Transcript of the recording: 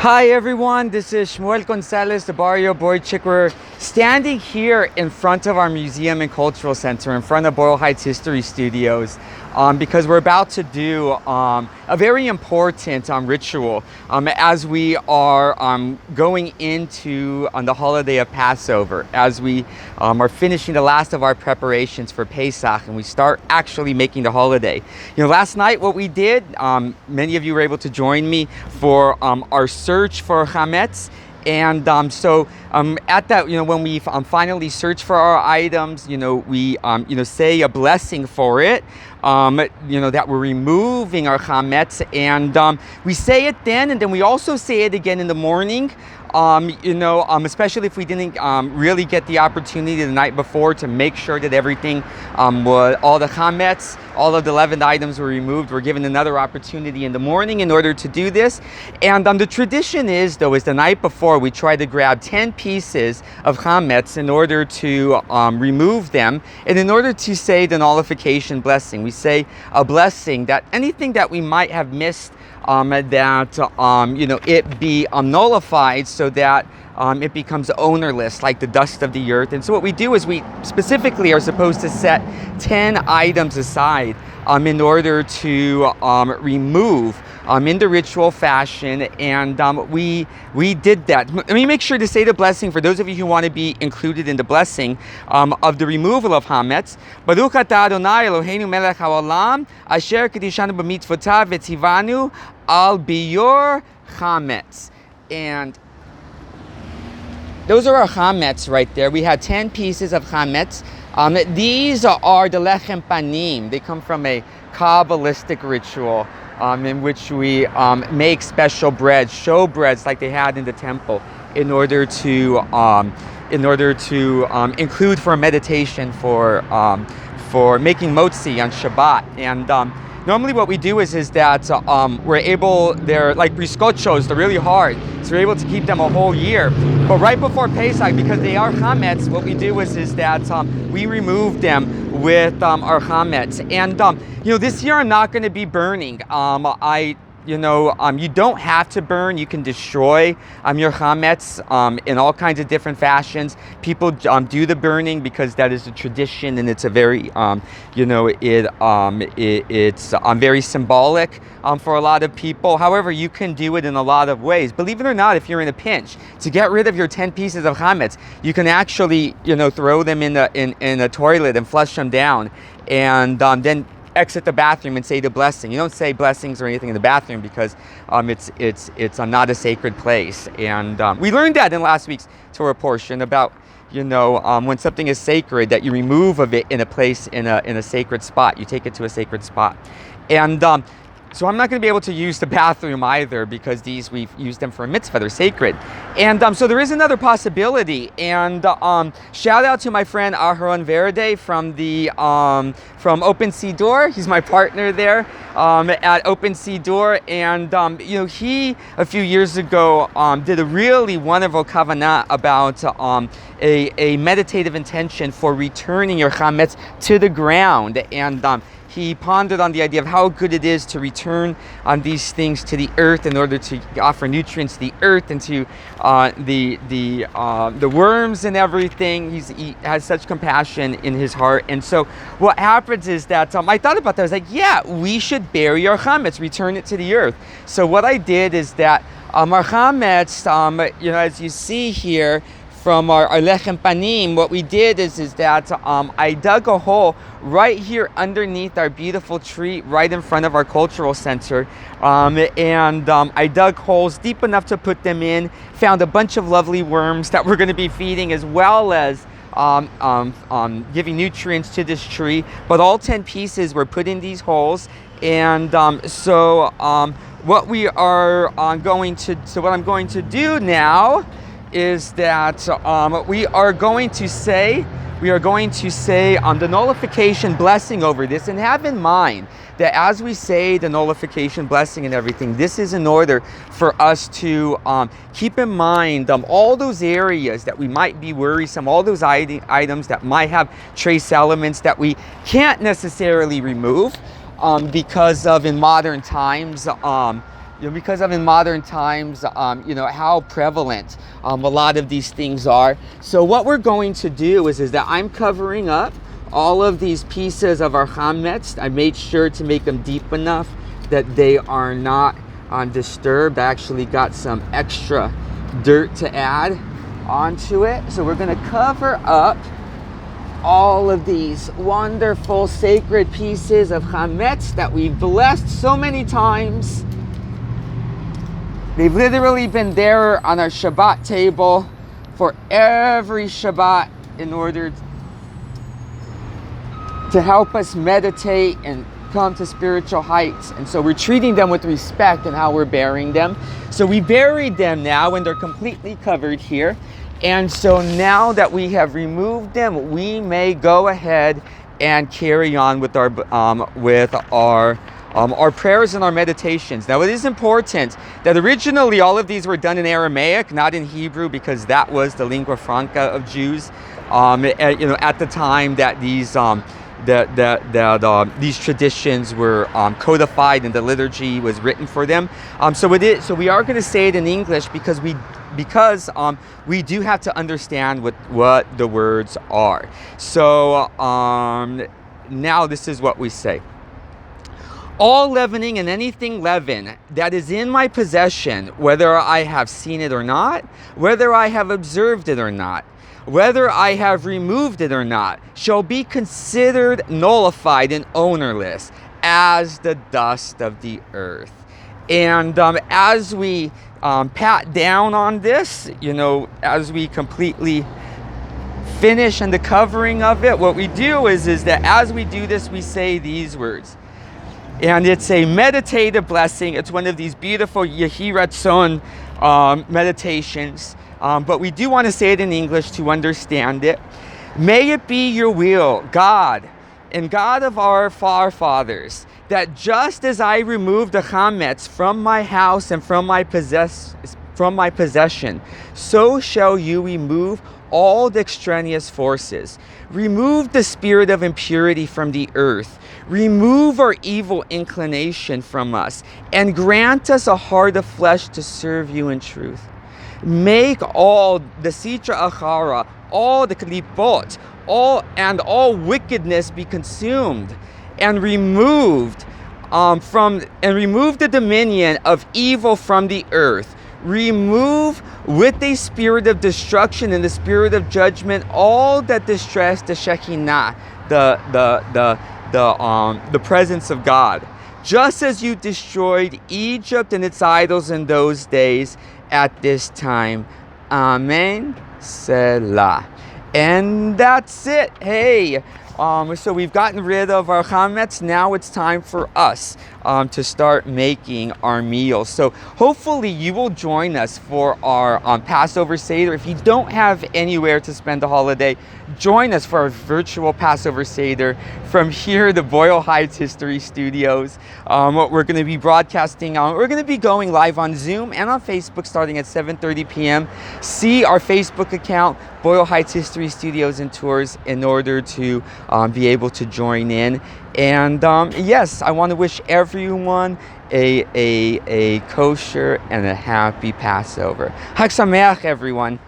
Hi everyone, this is Shmuel Gonzalez, the Barrio Boy Chick. We're standing here in front of our museum and cultural center, in front of BOYLE Heights History Studios, because we're about to do a very important ritual as we are going into the holiday of Passover, as we are finishing the last of our preparations for Pesach, and we start actually making the holiday. Last night what we did, many of you were able to join me for our search for Chametz. And so at that, when we finally search for our items, we say a blessing for it, that we're removing our chametz, and we say it then, and then we also say it again in the morning. Especially if we didn't really get the opportunity the night before to make sure that everything was, all the chametz, all of the leavened items were removed. We're given another opportunity in the morning in order to do this. And the tradition is the night before we try to grab 10 pieces of chametz in order to remove them, and in order to say the nullification blessing. We say a blessing that anything that we might have missed, it be nullified, so that it becomes ownerless, like the dust of the earth. And so what we do is we specifically are supposed to set 10 items aside in order to remove in the ritual fashion, and we did that. Let me make sure to say the blessing for those of you who want to be included in the blessing of the removal of Chametz. Baruch atah Adonai Eloheinu melech haolam asher kedishanu b'mitzvotav v'tzivanu al biur Chametz. And those are our chametz right there. We had 10 pieces of chametz. These are the lechem panim. They come from a Kabbalistic ritual in which we make special breads, show breads like they had in the temple, in order to include for meditation, for making motzi on Shabbat. And normally what we do is that we're able, they're like briskochos, they're really hard, so we're able to keep them a whole year. But right before Pesach, because they are chametz, what we do is that we remove them with our chametz. And this year I'm not going to be burning. You don't have to burn. You can destroy your chametz in all kinds of different fashions. People do the burning because that is a tradition, and it's a very, it's very symbolic for a lot of people. However, you can do it in a lot of ways. Believe it or not, if you're in a pinch, to get rid of your 10 pieces of chametz, you can actually, throw them in a toilet and flush them down, and then exit the bathroom and say the blessing. You don't say blessings or anything in the bathroom because it's not a sacred place. And we learned that in last week's Torah portion about when something is sacred, that you remove of it in a place, in a sacred spot. You take it to a sacred spot. And so I'm not going to be able to use the bathroom either, because we've used them for a mitzvah. They're sacred. And so there is another possibility. And shout out to my friend Aharon Verde from Open Sea Door. He's my partner there at Open Sea Door. And he a few years ago did a really wonderful kavanah about a meditative intention for returning your chametz to the ground. And he pondered on the idea of how good it is to return these things to the earth in order to offer nutrients to the earth and to the worms and everything. He has such compassion in his heart. And so what happens is that I thought about that. I was like, yeah, we should bury our chametz, return it to the earth. So what I did is that our chametz, as you see here, from our lechem panim, what we did is that I dug a hole right here underneath our beautiful tree, right in front of our cultural center, and I dug holes deep enough to put them in, found a bunch of lovely worms that we're going to be feeding, as well as giving nutrients to this tree. But all 10 pieces were put in these holes. And so what I'm going to do now is that we are going to say the nullification blessing over this. And have in mind that as we say the nullification blessing and everything, this is in order for us to keep in mind all those areas that we might be worrisome, all those items that might have trace elements that we can't necessarily remove because of, in modern times, because of in modern times, how prevalent a lot of these things are. So what we're going to do is that I'm covering up all of these pieces of our chametz. I made sure to make them deep enough that they are not disturbed. I actually got some extra dirt to add onto it. So we're going to cover up all of these wonderful sacred pieces of chametz that we've blessed so many times. They've literally been there on our Shabbat table for every Shabbat in order to help us meditate and come to spiritual heights. And so we're treating them with respect in how we're burying them. So we buried them now and they're completely covered here. And so now that we have removed them, we may go ahead and carry on with our prayers and our meditations. Now, it is important that originally all of these were done in Aramaic, not in Hebrew, because that was the lingua franca of Jews. At the time that these these traditions were codified and the liturgy was written for them. So we are going to say it in English because we do have to understand what the words are. So now this is what we say. All leavening and anything leaven that is in my possession, whether I have seen it or not, whether I have observed it or not, whether I have removed it or not, shall be considered nullified and ownerless as the dust of the earth. And as we pat down on this, as we completely finish and the covering of it, what we do is that as we do this, we say these words. And it's a meditative blessing. It's one of these beautiful Yehi Ratzon meditations. But we do want to say it in English to understand it. May it be your will, God, and God of our forefathers, that just as I removed the chametz from my house and from my possession, so shall you remove all the extraneous forces. Remove the spirit of impurity from the earth. Remove our evil inclination from us, and grant us a heart of flesh to serve you in truth. Make all the sitra achara, all the klipot, all wickedness be consumed and removed remove the dominion of evil from the earth. Remove with a spirit of destruction and the spirit of judgment all that distress the Shekinah, the presence of God. Just as you destroyed Egypt and its idols in those days, at this time. Amen. Selah. And that's it. Hey, so we've gotten rid of our chametz. Now it's time for us to start making our meals. So hopefully you will join us for our Passover Seder. If you don't have anywhere to spend the holiday, join us for our virtual Passover Seder from here, the BOYLE Heights History Studios. What we're going to be broadcasting on, we're going to be going live on Zoom and on Facebook starting at 7:30 p.m. See our Facebook account, BOYLE Heights History Studios and Tours, in order to be able to join in. And yes, I want to wish everyone a kosher and a happy Passover. Chag Sameach, everyone.